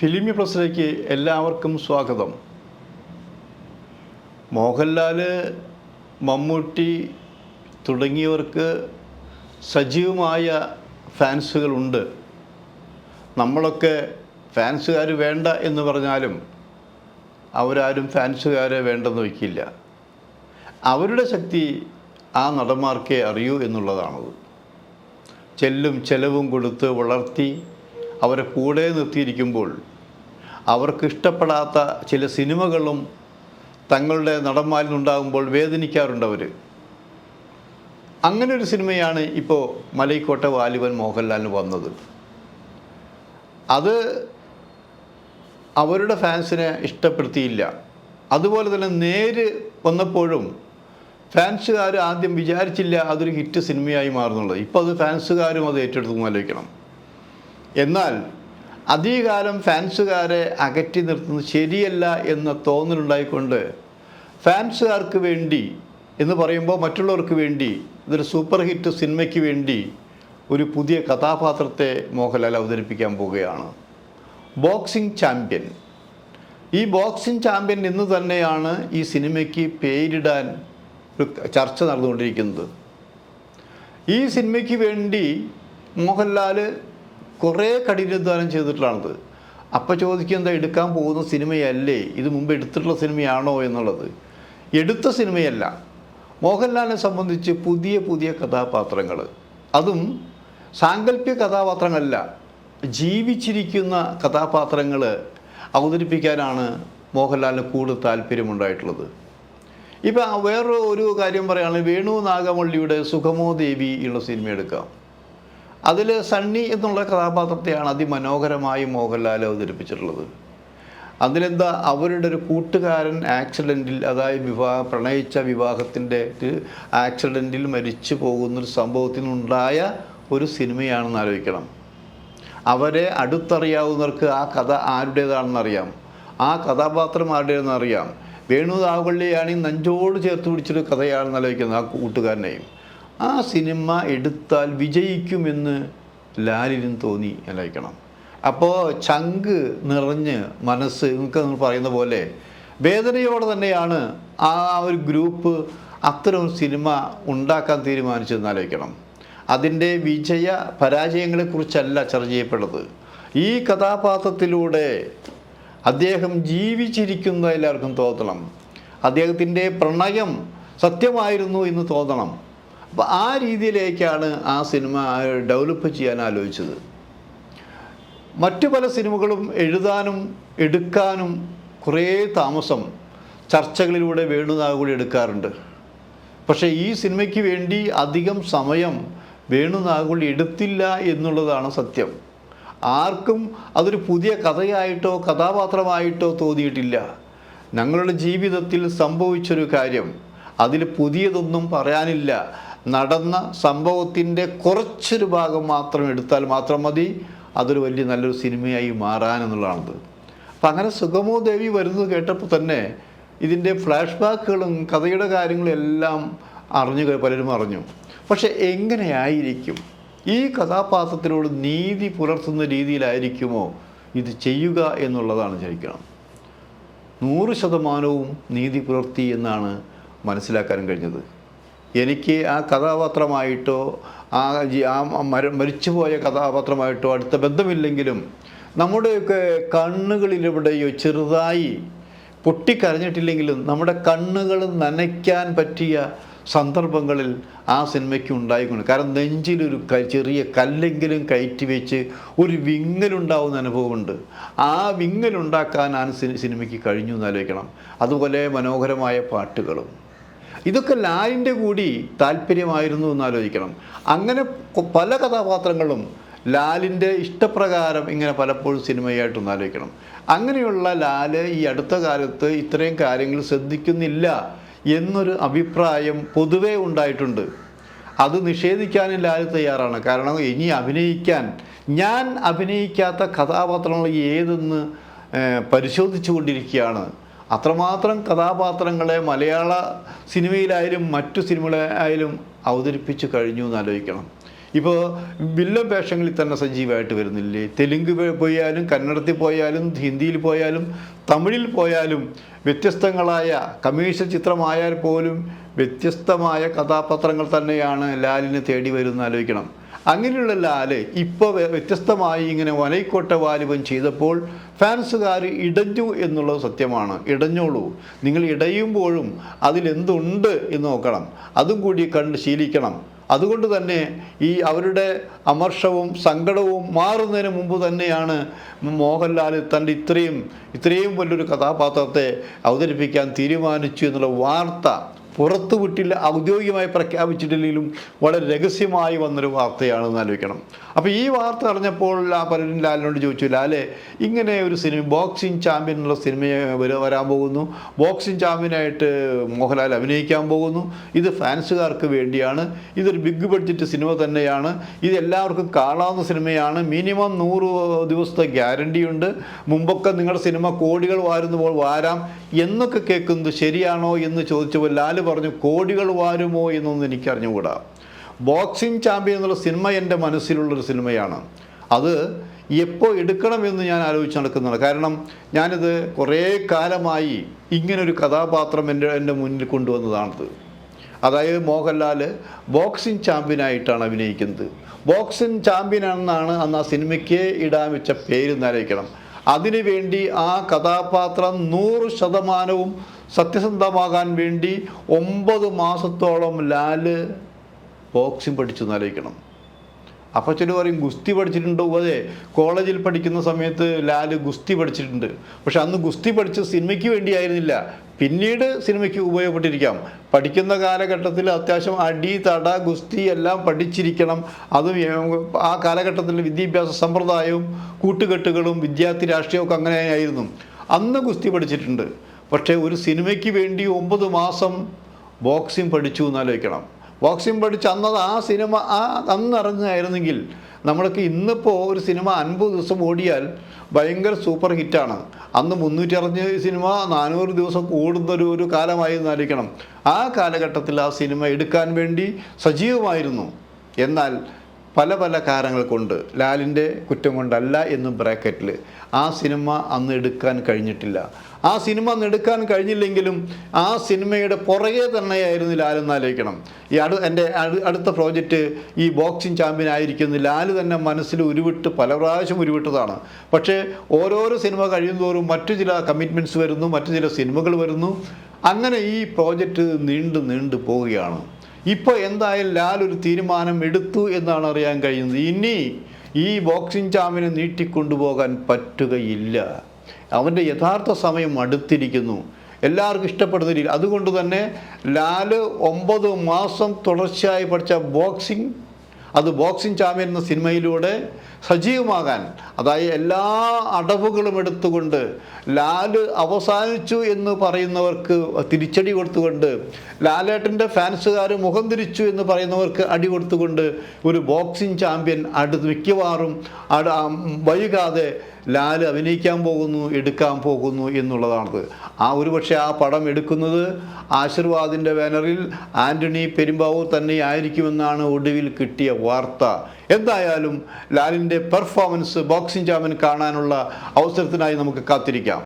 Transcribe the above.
ഫിലിമി പ്ലസിലേക്ക് എല്ലാവർക്കും സ്വാഗതം. മോഹൻലാൽ, മമ്മൂട്ടി തുടങ്ങിയവർക്ക് സജീവമായ ഫാൻസുകളുണ്ട്. നമ്മളൊക്കെ ഫാൻസുകാർ വേണ്ട എന്ന് പറഞ്ഞാലും അവരാരും ഫാൻസുകാരെ വേണ്ടെന്ന് വയ്ക്കില്ല. അവരുടെ ശക്തി ആ നടന്മാർക്കേ അറിയൂ എന്നുള്ളതാണത്. ചെലവും കൊടുത്ത് വളർത്തി അവരെ കൂടെ നിർത്തിയിരിക്കുമ്പോൾ അവർക്ക് ഇഷ്ടപ്പെടാത്ത ചില സിനിമകളും തങ്ങളുടെ നടന്മാരിൽ നിന്നുണ്ടാകുമ്പോൾ വേദനിക്കാറുണ്ട് അവർ. അങ്ങനെ ഒരു സിനിമയാണ് ഇപ്പോൾ മലൈക്കോട്ടെ വാലിബൻ മോഹൻലാലിന് വന്നത്. അത് അവരുടെ ഫാൻസിനെ ഇഷ്ടപ്പെടുത്തിയില്ല. അതുപോലെ തന്നെ നേര് വന്നപ്പോഴും ഫാൻസുകാർ ആദ്യം വിചാരിച്ചില്ല അതൊരു ഹിറ്റ് സിനിമയായി മാറുന്നുള്ളത്. ഇപ്പോൾ അത് ഫാൻസുകാരും അത് ഏറ്റെടുത്തു ആലോചിക്കണം. എന്നാൽ അധികകാലം ഫാൻസുകാരെ അകറ്റി നിർത്തുന്നത് ശരിയല്ല എന്ന തോന്നലുണ്ടായിക്കൊണ്ട് ഫാൻസുകാർക്ക് വേണ്ടി എന്ന് പറയുമ്പോൾ മറ്റുള്ളവർക്ക് വേണ്ടി ഇതൊരു സൂപ്പർ ഹിറ്റ് സിനിമയ്ക്ക് വേണ്ടി ഒരു പുതിയ കഥാപാത്രത്തെ മോഹൻലാൽ അവതരിപ്പിക്കാൻ പോവുകയാണ്. Boxing champion. ഈ ബോക്സിംഗ് ചാമ്പ്യൻ എന്ന് തന്നെയാണ് ഈ സിനിമയ്ക്ക് പേരിടാൻ ഒരു ചർച്ച നടന്നുകൊണ്ടിരിക്കുന്നത്. ഈ സിനിമയ്ക്ക് വേണ്ടി മോഹൻലാൽ കുറേ കഠിനാധ്വാനം ചെയ്തിട്ടുള്ളതാണത്. അപ്പോൾ ചോദിക്കുന്നത് എടുക്കാൻ പോകുന്ന സിനിമയല്ലേ, ഇത് മുമ്പ് എടുത്തിട്ടുള്ള സിനിമയാണോ എന്നുള്ളത്. എടുത്ത സിനിമയല്ല. മോഹൻലാലിനെ സംബന്ധിച്ച് പുതിയ പുതിയ കഥാപാത്രങ്ങൾ, അതും സാങ്കല്പിക കഥാപാത്രങ്ങളല്ല, ജീവിച്ചിരിക്കുന്ന കഥാപാത്രങ്ങൾ അവതരിപ്പിക്കാനാണ് മോഹൻലാലിന് കൂടുതൽ താല്പര്യമുണ്ടായിട്ടുള്ളത്. ഇപ്പം വേറൊരു കാര്യം പറയുകയാണെങ്കിൽ വേണു നാഗവള്ളിയുടെ സുഗമോ ദേവി ഉള്ള സിനിമ എടുക്കാം. അതിൽ സണ്ണി എന്നുള്ള കഥാപാത്രത്തെയാണ് അതിമനോഹരമായി മോഹൻലാൽ അവതരിപ്പിച്ചിട്ടുള്ളത്. അതിലെന്താ, അവരുടെ ഒരു കൂട്ടുകാരൻ ആക്സിഡൻറ്റിൽ, അതായത് പ്രണയിച്ച വിവാഹത്തിൻ്റെ ആക്സിഡൻറ്റിൽ മരിച്ചു പോകുന്നൊരു സംഭവത്തിനുണ്ടായ ഒരു സിനിമയാണെന്ന് ആലോചിക്കണം. അവരെ അടുത്തറിയാവുന്നവർക്ക് ആ കഥ ആരുടേതാണെന്നറിയാം, ആ കഥാപാത്രം ആരുടേതെന്ന് അറിയാം. വേണു നാഗവള്ളിയാണെങ്കിൽ നെഞ്ചോട് ചേർത്ത് പിടിച്ചൊരു കഥയാണെന്ന് ആലോചിക്കുന്നത് ആ കൂട്ടുകാരനെയും. ആ സിനിമ എടുത്താൽ വിജയിക്കുമെന്ന് ലാലിനും തോന്നി ആലോചിക്കണം. അപ്പോൾ ചങ്ക് നിറഞ്ഞ് മനസ്സ് നിങ്ങൾക്ക് പറയുന്ന പോലെ വേദനയോടെ തന്നെയാണ് ആ ഒരു ഗ്രൂപ്പ് അത്തരം സിനിമ ഉണ്ടാക്കാൻ തീരുമാനിച്ചതെന്ന് ആലോചിക്കണം. അതിൻ്റെ വിജയ പരാജയങ്ങളെക്കുറിച്ചല്ല ചർച്ച ചെയ്യപ്പെടുന്നത്. ഈ കഥാപാത്രത്തിലൂടെ അദ്ദേഹം ജീവിച്ചിരിക്കുന്ന എല്ലാവർക്കും തോന്നണം, അദ്ദേഹത്തിൻ്റെ പ്രണയം സത്യമായിരുന്നു എന്ന് തോന്നണം. അപ്പോൾ ആ രീതിയിലേക്കാണ് ആ സിനിമ ഡെവലപ്പ് ചെയ്യാൻ ആലോചിച്ചത്. മറ്റു പല സിനിമകളും എഴുതാനും എടുക്കാനും കുറേ താമസം ചർച്ചകളിലൂടെ വേണു നാഗവള്ളി എടുക്കാറുണ്ട്. പക്ഷേ ഈ സിനിമയ്ക്ക് വേണ്ടി അധികം സമയം വേണു നാഗവള്ളി എടുത്തില്ല എന്നുള്ളതാണ് സത്യം. ആർക്കും അതൊരു പുതിയ കഥയായിട്ടോ കഥാപാത്രമായിട്ടോ തോന്നിയിട്ടില്ല. ഞങ്ങളുടെ ജീവിതത്തിൽ സംഭവിച്ചൊരു കാര്യം, അതിൽ പുതിയതൊന്നും പറയാനില്ല. നടന്ന സംഭവത്തിൻ്റെ കുറച്ചൊരു ഭാഗം മാത്രം എടുത്താൽ മാത്രം മതി അതൊരു വലിയ നല്ലൊരു സിനിമയായി മാറാനെന്നുള്ളതാണത്. അപ്പം അങ്ങനെ സുഗമോ ദേവി വരുന്നത് കേട്ടപ്പോൾ തന്നെ ഇതിൻ്റെ ഫ്ലാഷ് ബാക്കുകളും കഥയുടെ കാര്യങ്ങളും എല്ലാം പലരും അറിഞ്ഞു. പക്ഷെ എങ്ങനെയായിരിക്കും ഈ കഥാപാത്രത്തിനോട് നീതി പുലർത്തുന്ന രീതിയിലായിരിക്കുമോ ഇത് ചെയ്യുക എന്നുള്ളതാണ് ചോദിക്കണം. 100% നീതി പുലർത്തി എന്നാണ് മനസ്സിലാക്കാൻ കഴിഞ്ഞത്. എനിക്ക് ആ കഥാപാത്രമായിട്ടോ മരിച്ചുപോയ കഥാപാത്രമായിട്ടോ അടുത്ത ബന്ധമില്ലെങ്കിലും നമ്മുടെയൊക്കെ കണ്ണുകളിലെവിടെയോ ചെറുതായി പൊട്ടിക്കരഞ്ഞിട്ടില്ലെങ്കിലും നമ്മുടെ കണ്ണുകൾ നനയ്ക്കാൻ പറ്റിയ സന്ദർഭങ്ങളിൽ ആ സിനിമയ്ക്ക് ഉണ്ടായിക്കൊണ്ട്. കാരണം നെഞ്ചിലൊരു ചെറിയ കല്ലെങ്കിലും കയറ്റി വെച്ച് ഒരു വിങ്ങലുണ്ടാവുന്ന അനുഭവമുണ്ട്. ആ വിങ്ങലുണ്ടാക്കാൻ ആ സിനിമയ്ക്ക് കഴിഞ്ഞു എന്നാലോചിക്കണം. അതുപോലെ മനോഹരമായ പാട്ടുകളും. ഇതൊക്കെ ലാലിൻ്റെ കൂടി താല്പര്യമായിരുന്നു എന്നാലോചിക്കണം. അങ്ങനെ പല കഥാപാത്രങ്ങളും ലാലിൻ്റെ ഇഷ്ടപ്രകാരം ഇങ്ങനെ പലപ്പോഴും സിനിമയായിട്ടൊന്ന് ആലോചിക്കണം. അങ്ങനെയുള്ള ലാല് ഈ അടുത്ത കാലത്ത് ഇത്രയും കാര്യങ്ങൾ ശ്രദ്ധിക്കുന്നില്ല എന്നൊരു അഭിപ്രായം പൊതുവേ ഉണ്ടായിട്ടുണ്ട്. അത് നിഷേധിക്കാനും ലാൽ തയ്യാറാണ്. കാരണം ഇനി ഞാൻ അഭിനയിക്കാത്ത കഥാപാത്രങ്ങൾ ഏതെന്ന് പരിശോധിച്ചു കൊണ്ടിരിക്കുകയാണ്. അത്രമാത്രം കഥാപാത്രങ്ങളെ മലയാള സിനിമയിലായാലും മറ്റു സിനിമകളായാലും അവതരിപ്പിച്ചു കഴിഞ്ഞു എന്നാലോചിക്കണം. ഇപ്പോൾ വില്ലൻ വേഷങ്ങളിൽ തന്നെ സജീവമായിട്ട് വരുന്നില്ലേ? തെലുങ്ക് പോയാലും, കന്നഡത്തിൽ പോയാലും, ഹിന്ദിയിൽ പോയാലും, തമിഴിൽ പോയാലും വ്യത്യസ്തങ്ങളായ കമേഴ്ഷ്യൽ ചിത്രമായാൽ പോലും വ്യത്യസ്തമായ കഥാപാത്രങ്ങൾ തന്നെയാണ് ലാലിനെ തേടി വരുന്ന ആലോചിക്കണം. അങ്ങനെയുള്ള ലാല് ഇപ്പോൾ വ്യത്യസ്തമായി ഇങ്ങനെ വലൈക്കോട്ട വാലിബൻ ചെയ്തപ്പോൾ ഫാൻസുകാർ ഇടഞ്ഞു എന്നുള്ളത് സത്യമാണ്. ഇടഞ്ഞോളൂ. നിങ്ങൾ ഇടയുമ്പോഴും അതിലെന്തുണ്ട് എന്ന് നോക്കണം. അതും കൂടി കണ്ട് ശീലിക്കണം. അതുകൊണ്ട് തന്നെ ഈ അവരുടെ അമർഷവും സങ്കടവും മാറുന്നതിന് മുമ്പ് തന്നെയാണ് മോഹൻലാൽ തൻ്റെ ഇത്രയും വലിയൊരു കഥാപാത്രത്തെ അവതരിപ്പിക്കാൻ തീരുമാനിച്ചു എന്നുള്ള വാർത്ത പുറത്തു വിട്ടില്ല, ഔദ്യോഗികമായി പ്രഖ്യാപിച്ചിട്ടില്ലെങ്കിലും വളരെ രഹസ്യമായി വന്നൊരു വാർത്തയാണെന്ന് ആലോചിക്കണം. അപ്പോൾ ഈ വാർത്ത അറിഞ്ഞപ്പോൾ പലരും ലാലിനോട് ചോദിച്ചു, ലാലെ ഇങ്ങനെ ഒരു സിനിമ ബോക്സിംഗ് ചാമ്പ്യൻ എന്നുള്ള സിനിമയെ വരാൻ പോകുന്നു, ബോക്സിംഗ് ചാമ്പ്യനായിട്ട് മോഹൻലാൽ അഭിനയിക്കാൻ പോകുന്നു, ഇത് ഫാൻസുകാർക്ക് വേണ്ടിയാണ്, ഇതൊരു ബിഗ് ബഡ്ജറ്റ് സിനിമ തന്നെയാണ്, ഇത് എല്ലാവർക്കും കാണാവുന്ന സിനിമയാണ്, മിനിമം 100 ദിവസത്തെ ഗ്യാരണ്ടിയുണ്ട്, മുമ്പൊക്കെ നിങ്ങളുടെ സിനിമ കോടികൾ വാരുമ്പോൾ വാരാം എന്നൊക്കെ കേൾക്കുന്നത് ശരിയാണോ എന്ന് ചോദിച്ചപ്പോൾ ലാൽ പറഞ്ഞു, കോടികൾ വാരുമോ എന്നൊന്നും എനിക്കറിഞ്ഞുകൂടാ. ബോക്സിംഗ് ചാമ്പ്യൻ എന്നുള്ള സിനിമ എൻ്റെ മനസ്സിലുള്ളൊരു സിനിമയാണ്. അത് എപ്പോൾ എടുക്കണമെന്ന് ഞാൻ ആലോചിച്ച് നടക്കുന്നതാണ്. കാരണം ഞാനിത് കുറേ കാലമായി ഇങ്ങനൊരു കഥാപാത്രം എൻ്റെ മുന്നിൽ കൊണ്ടുവന്നതാണത്. അതായത് മോഹൻലാൽ ബോക്സിംഗ് ചാമ്പ്യനായിട്ടാണ് അഭിനയിക്കുന്നത്. ബോക്സിംഗ് ചാമ്പ്യനാണെന്നാണ് അന്ന് ആ സിനിമയ്ക്ക് ഇടാൻ വെച്ച പേര് എന്നാലോചിക്കണം. അതിനുവേണ്ടി ആ കഥാപാത്രം 100% സത്യസന്ധമാകാൻ വേണ്ടി 9 മാസത്തോളം ലാല് ബോക്സിംഗ് പഠിച്ചു എന്നാലോചിക്കണം. അപ്പോൾ ചില പറയും ഗുസ്തി പഠിച്ചിട്ടുണ്ടോ? അതെ, കോളേജിൽ പഠിക്കുന്ന സമയത്ത് ലാല് ഗുസ്തി പഠിച്ചിട്ടുണ്ട്. പക്ഷെ അന്ന് ഗുസ്തി പഠിച്ച സിനിമയ്ക്ക് വേണ്ടിയായിരുന്നില്ല, പിന്നീട് സിനിമയ്ക്ക് ഉപയോഗപ്പെട്ടിരിക്കാം. പഠിക്കുന്ന കാലഘട്ടത്തിൽ അത്യാവശ്യം അടി, തട, ഗുസ്തി എല്ലാം പഠിച്ചിരിക്കണം. അതും ആ കാലഘട്ടത്തിൽ വിദ്യാഭ്യാസ സമ്പ്രദായവും കൂട്ടുകെട്ടുകളും വിദ്യാർത്ഥി രാഷ്ട്രീയമൊക്കെ അങ്ങനെയായിരുന്നു. അന്ന് ഗുസ്തി പഠിച്ചിട്ടുണ്ട്. പക്ഷേ ഒരു സിനിമയ്ക്ക് വേണ്ടി 9 മാസം ബോക്സിംഗ് പഠിച്ചു എന്നാലോചിക്കണം. ബോക്സിംഗ് പഠിച്ച് ആ സിനിമ അന്ന് ഇറങ്ങുകയായിരുന്നെങ്കിൽ നമ്മൾക്ക് ഇന്നിപ്പോൾ ഒരു സിനിമ 50 ദിവസം ഓടിയാൽ ഭയങ്കര സൂപ്പർ ഹിറ്റാണ്. അന്ന് 360 സിനിമ 400 ദിവസം ഓടുന്നൊരു കാലമായിരുന്നു ആലോചിക്കണം. ആ കാലഘട്ടത്തിൽ ആ സിനിമ എടുക്കാൻ വേണ്ടി സജീവമായിരുന്നു. എന്നാൽ പല കാരണങ്ങൾ കൊണ്ട്, ലാലിൻ്റെ കുറ്റം കൊണ്ടല്ല എന്നും ബ്രാക്കറ്റിൽ, ആ സിനിമ അന്ന് എടുക്കാൻ കഴിഞ്ഞിട്ടില്ല. ആ സിനിമ അന്ന് എടുക്കാൻ കഴിഞ്ഞില്ലെങ്കിലും ആ സിനിമയുടെ പുറകെ തന്നെയായിരുന്നു ലാലെന്ന് ആലോചിക്കണം. എൻ്റെ അടുത്ത പ്രോജക്റ്റ് ഈ ബോക്സിംഗ് ചാമ്പ്യൻ ആയിരിക്കുന്നു ലാല് തന്നെ മനസ്സിൽ പല പ്രാവശ്യം ഉരുവിട്ടതാണ്. പക്ഷേ ഓരോരോ സിനിമ കഴിയുന്തോറും മറ്റു ചില കമ്മിറ്റ്മെൻറ്റ്സ് വരുന്നു, മറ്റു ചില സിനിമകൾ വരുന്നു. അങ്ങനെ ഈ പ്രോജക്റ്റ് നീണ്ടു പോവുകയാണ്. ഇപ്പോൾ എന്തായാലും ലാൽ ഒരു തീരുമാനം എടുത്തു എന്നാണ് അറിയാൻ കഴിയുന്നത്. ഇനി ഈ ബോക്സിംഗ് ചാമ്പ്യനെ നീട്ടിക്കൊണ്ടുപോകാൻ പറ്റുകയില്ല. അവൻ്റെ യഥാർത്ഥ സമയം അടുത്തിരിക്കുന്നു. എല്ലാവർക്കും ഇഷ്ടപ്പെടുന്ന രീതി. അതുകൊണ്ട് തന്നെ ലാല് 9 മാസം തുടർച്ചയായി പഠിച്ച ബോക്സിംഗ് ചാമ്പ്യൻ എന്ന സിനിമയിലൂടെ സജീവമാകാൻ, അതായത് എല്ലാ അടവുകളും എടുത്തുകൊണ്ട് ലാല് അവസാനിച്ചു എന്ന് പറയുന്നവർക്ക് തിരിച്ചടി കൊടുത്തുകൊണ്ട്, ലാലേട്ടൻ്റെ ഫാൻസുകാർ മുഖം തിരിച്ചു എന്ന് പറയുന്നവർക്ക് അടി കൊടുത്തുകൊണ്ട് ഒരു ബോക്സിംഗ് ചാമ്പ്യൻ മിക്കവാറും വൈകാതെ ലാല് അഭിനയിക്കാൻ പോകുന്നു, എടുക്കാൻ പോകുന്നു എന്നുള്ളതാണത്. ഒരുപക്ഷെ ആ പടം എടുക്കുന്നത് ആശീർവാദിൻ്റെ ബാനറിൽ ആൻ്റണി പെരുമ്പാവൂർ തന്നെ ആയിരിക്കുമെന്നാണ് ഒടുവിൽ കിട്ടിയ വാർത്ത. എന്തായാലും ലാലിൻ്റെ പെർഫോമൻസ് ബോക്സിംഗ് ചാമ്പ്യൻ കാണാനുള്ള അവസരത്തിനായി നമുക്ക് കാത്തിരിക്കാം.